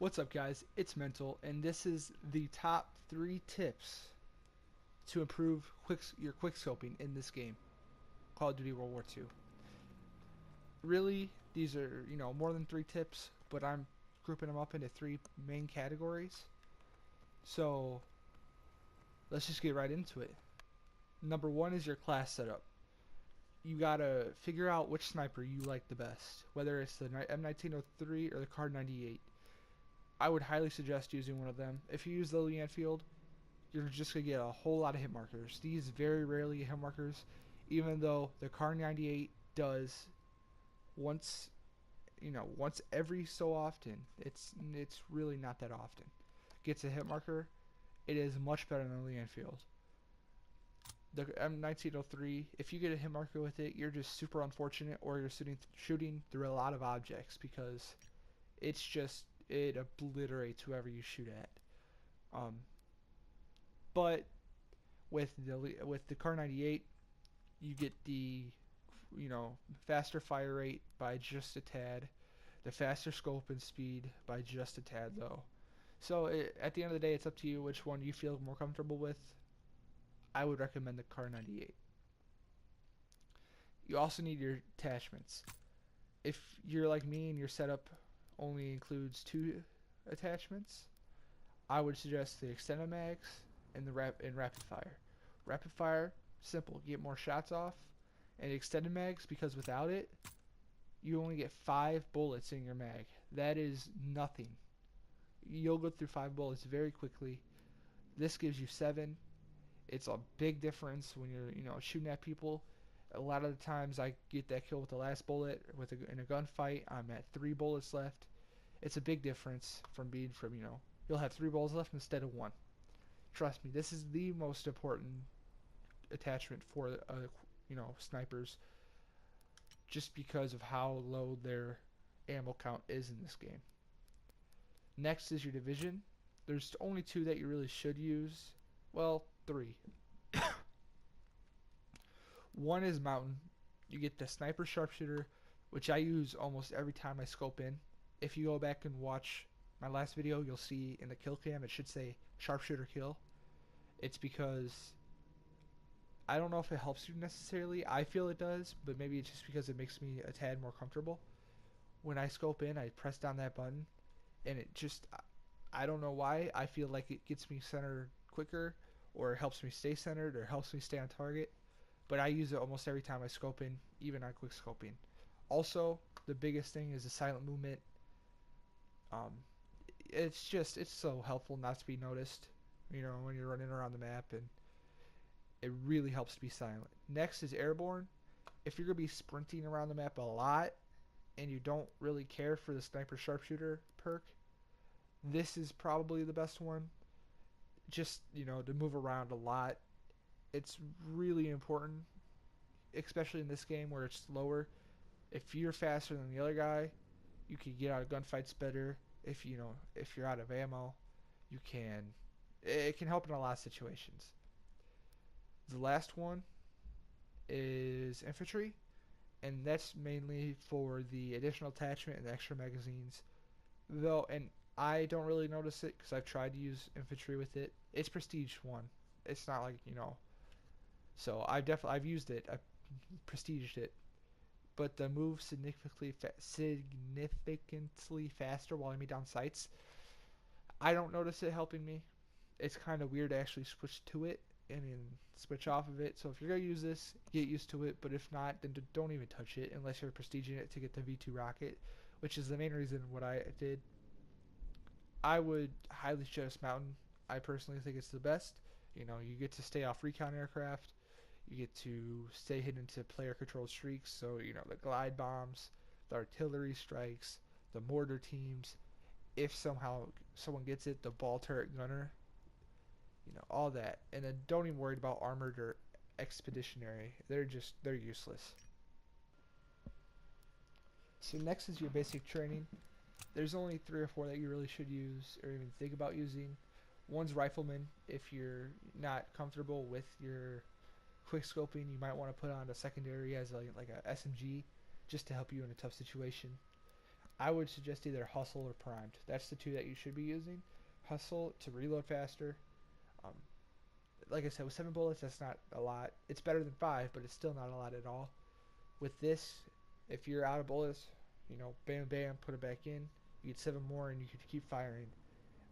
What's up, guys? It's Mental, and this is the top 3 tips to improve your quickscoping in this game, Call of Duty World War II. Really, these are, more than 3 tips, but I'm grouping them up into 3 main categories. So, let's just get right into it. Number 1 is your class setup. You gotta figure out which sniper you like the best, whether it's the M1903 or the Kar 98. I would highly suggest using one of them. If you use the Lee Enfield, you're just going to get a whole lot of hit markers. These very rarely get hit markers, even though the Kar 98 does once, once every so often. It's really not that often. Gets a hit marker. It is much better than the Lee Enfield. The M1903, if you get a hit marker with it, you're just super unfortunate, or you're shooting through a lot of objects because it obliterates whoever you shoot at. But with the Kar 98, you get the faster fire rate by just a tad, the faster scope and speed by just a tad though. So at the end of the day, it's up to you which one you feel more comfortable with. I would recommend the Kar 98. You also need your attachments. If you're like me and your setup only includes 2 attachments, I would suggest the extended mags and rapid fire. Rapid fire, simple, get more shots off, and extended mags, because without it, you only get 5 bullets in your mag. That is nothing. You'll go through 5 bullets very quickly. This gives you 7. It's a big difference when you're shooting at people. A lot of the times I get that kill with the last bullet. In a gunfight, I'm at 3 bullets left. It's a big difference from you'll have 3 bullets left instead of 1. Trust me, this is the most important attachment for snipers, just because of how low their ammo count is in this game. Next is your division. There's only 2 that you really should use. Well, 3. One is mountain. You get the sniper sharpshooter, which I use almost every time I scope in. If you go back and watch my last video, you'll see in the kill cam it should say sharpshooter kill. It's because I don't know if it helps you necessarily. I feel it does, but maybe it's just because it makes me a tad more comfortable. When I scope in, I press down that button, and I don't know why, I feel like it gets me centered quicker, or helps me stay centered, or helps me stay on target. But I use it almost every time I scope in, even on quick scoping. Also, the biggest thing is the silent movement. It's so helpful not to be noticed, when you're running around the map, and it really helps to be silent. Next is airborne. If you're going to be sprinting around the map a lot, and you don't really care for the sniper sharpshooter perk, this is probably the best one. Just, to move around a lot. It's really important, especially in this game where it's slower. If you're faster than the other guy, you can get out of gunfights better. If you're out of ammo, it can help in a lot of situations. The last one is infantry, and that's mainly for the additional attachment and the extra magazines. And I don't really notice it because I've tried to use infantry with it. It's prestige 1. It's not like, so I've used it. I've prestiged it. But the move significantly faster while aiming down sights, I don't notice it helping me. It's kind of weird to actually switch to it and then switch off of it. So if you're going to use this, get used to it. But if not, then don't even touch it unless you're prestiging it to get the V2 rocket, which is the main reason what I did. I would highly suggest mountain. I personally think it's the best. You get to stay off recon aircraft. You get to stay hidden to player controlled streaks. So, the glide bombs, the artillery strikes, the mortar teams. If somehow someone gets it, the ball turret gunner. All that. And then don't even worry about armored or expeditionary. They're useless. So next is your basic training. There's only 3 or 4 that you really should use or even think about using. One's rifleman. If you're not comfortable with your quick scoping, you might want to put on a secondary as like a SMG just to help you in a tough situation. I would suggest either Hustle or Primed. That's the two that you should be using. Hustle to reload faster. Um, like I said, with 7 bullets, that's not a lot. It's better than 5, but it's still not a lot at all. With this, if you're out of bullets, you know, bam, bam, put it back in. You get 7 more, and you can keep firing.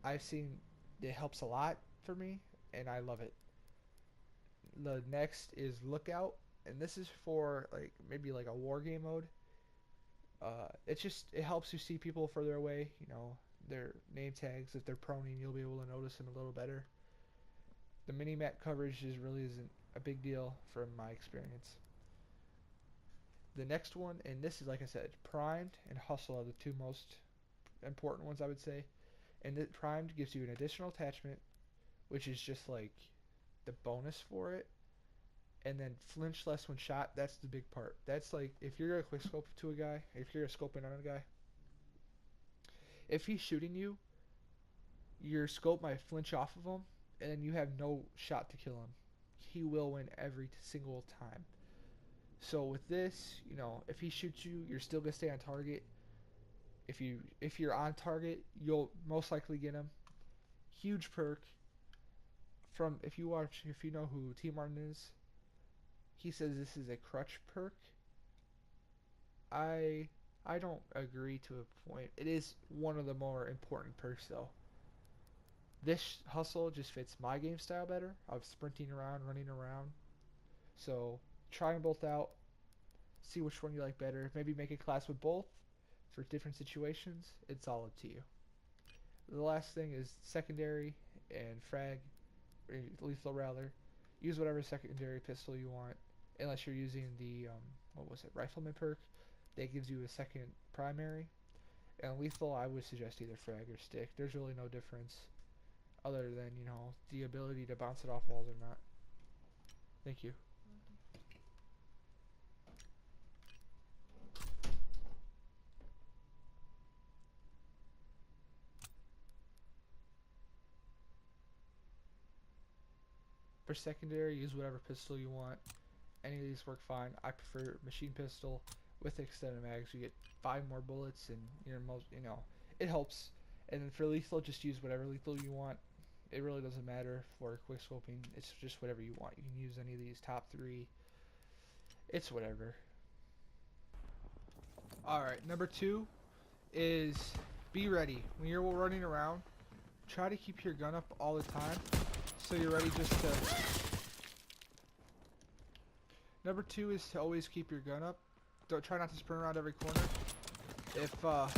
I've seen it helps a lot for me, and I love it. The next is Lookout, and this is for like maybe like a war game mode. It helps you see people further away. You know, their name tags. If they're proning, you'll be able to notice them a little better. The mini-map coverage isn't a big deal from my experience. The next one, and this is like I said, Primed and Hustle are the two most important ones I would say. And the Primed gives you an additional attachment, which is just like the bonus for it. And then flinch less when shot, that's the big part. That's like, if you're going to quick scope to a guy, if you're scoping on a guy, if he's shooting you, your scope might flinch off of him, and then you have no shot to kill him. He will win every single time. So with this, you know, if he shoots you, you're still going to stay on target. If you're on target, you'll most likely get him. Huge perk. If you know who T Martin is, he says this is a crutch perk. I don't agree to a point. It is one of the more important perks though. This Hustle just fits my game style better of sprinting around, running around. So try them both out. See which one you like better. Maybe make a class with both for different situations. It's all up to you. The last thing is secondary and frag, lethal rather. Use whatever secondary pistol you want, unless you're using the rifleman perk. That gives you a second primary. And lethal, I would suggest either frag or stick. There's really no difference, other than, you know, the ability to bounce it off walls or not. Thank you. For secondary, use whatever pistol you want. Any of these work fine. I prefer machine pistol with extended mags. You get 5 more bullets, and it helps. And then for lethal, just use whatever lethal you want. It really doesn't matter for quick scoping. It's just whatever you want. You can use any of these top 3. It's whatever. Alright, number 2 is be ready. When you're running around, try to keep your gun up all the time, so you're ready just to... Number 2 is to always keep your gun up. Don't try not to sprint around every corner. Wow.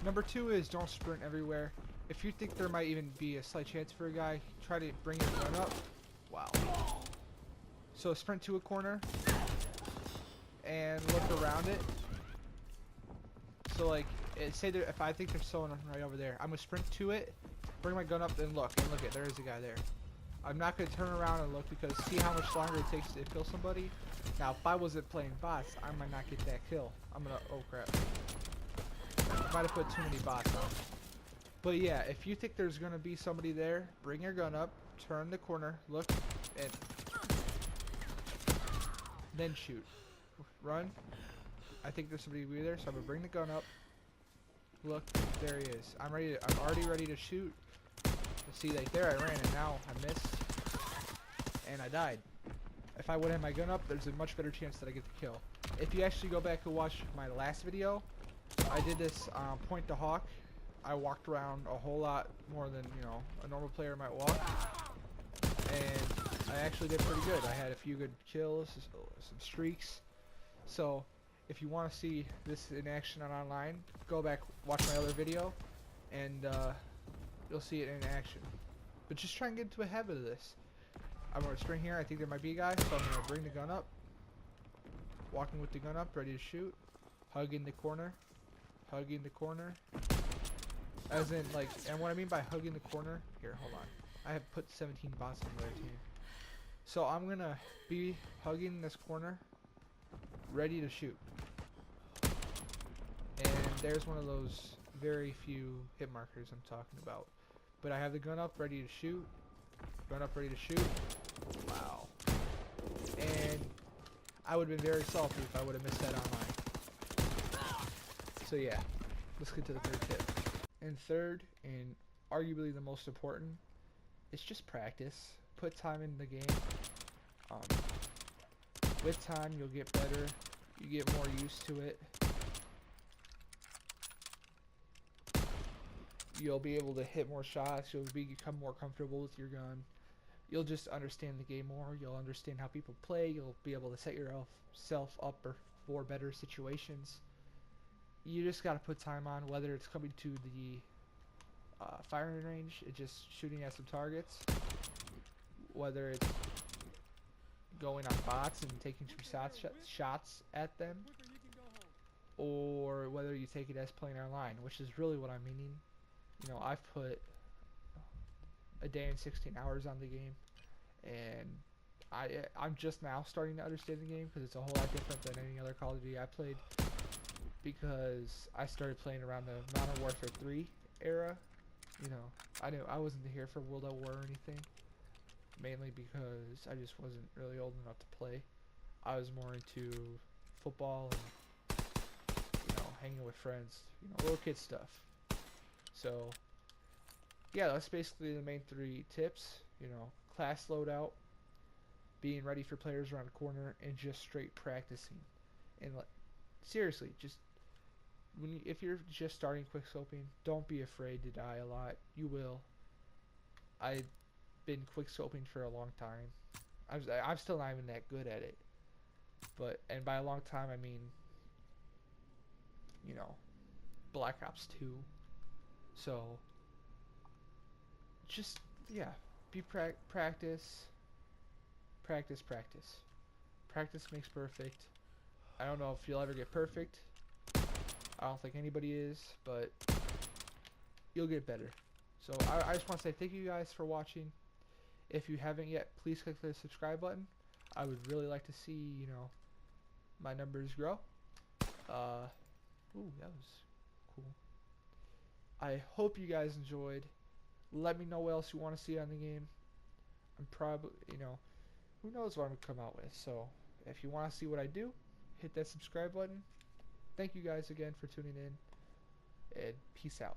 Number 2 is don't sprint everywhere. If you think there might even be a slight chance for a guy, try to bring your gun up. Wow. So sprint to a corner and look around it. So like, say that if I think there's someone right over there, I'm gonna sprint to it, bring my gun up, and look at there is a guy there. I'm not gonna turn around and look, because see how much longer it takes to kill somebody. Now if I wasn't playing bots, I might not get that kill. Oh crap. I might have put too many bots on. But yeah, if you think there's gonna be somebody there, bring your gun up, turn the corner, look, and then shoot. Run. I think there's somebody there, so I'm gonna bring the gun up. Look, there he is. I'm already ready to shoot. See, like there I ran, and now I missed, and I died. If I would have my gun up, there's a much better chance that I get the kill. If you actually go back and watch my last video, I did this point to hawk. I walked around a whole lot more than, you know, a normal player might walk, and I actually did pretty good. I had a few good kills, some streaks. So if you want to see this in action on online, go back, watch my other video, and you'll see it in action. But just try and get into a habit of this. I'm going to spring here. I think there might be a guy, so I'm going to bring the gun up. Walking with the gun up, ready to shoot. Hug in the corner. Hug in the corner. As in, like, and what I mean by hug in the corner, here, hold on. I have put 17 bots on the other team. So I'm going to be hugging this corner, ready to shoot. And there's one of those very few hit markers I'm talking about. But I have the gun up, ready to shoot. Gun up, ready to shoot. Wow. and I would have been very salty if I would have missed that online. So yeah, let's get to the third tip. And third, and arguably the most important, it's just practice. Put time in the game. With time, you'll get better. You get more used to it. You'll be able to hit more shots. You'll become more comfortable with your gun. You'll just understand the game more. You'll understand how people play. You'll be able to set yourself up for better situations. You just got to put time on, whether it's coming to the firing range and just shooting at some targets, whether it's going on bots and taking some shots at them, or whether you take it as playing online, which is really what I'm meaning. You know, I've put a day and 16 hours on the game, and I'm just now starting to understand the game because it's a whole lot different than any other Call of Duty I played, because I started playing around the Modern Warfare 3 era. You know, I wasn't here for World at War or anything, mainly because I just wasn't really old enough to play. I was more into football and, you know, hanging with friends, you know, little kid stuff. So yeah, that's basically the main 3 tips. You know, class loadout, being ready for players around the corner, and just straight practicing. And seriously, just if you're just starting quickscoping, don't be afraid to die a lot. You will. I've been quickscoping for a long time. I'm still not even that good at it. But, and by a long time I mean, you know, Black Ops 2. So just, yeah, be practice. Practice makes perfect. I don't know if you'll ever get perfect. I don't think anybody is, but you'll get better. So I just want to say thank you guys for watching. If you haven't yet, please click the subscribe button. I would really like to see, you know, my numbers grow. Ooh, that was cool. I hope you guys enjoyed. Let me know what else you want to see on the game. I'm probably, you know, who knows what I'm going to come out with. So if you want to see what I do, hit that subscribe button. Thank you guys again for tuning in, and peace out.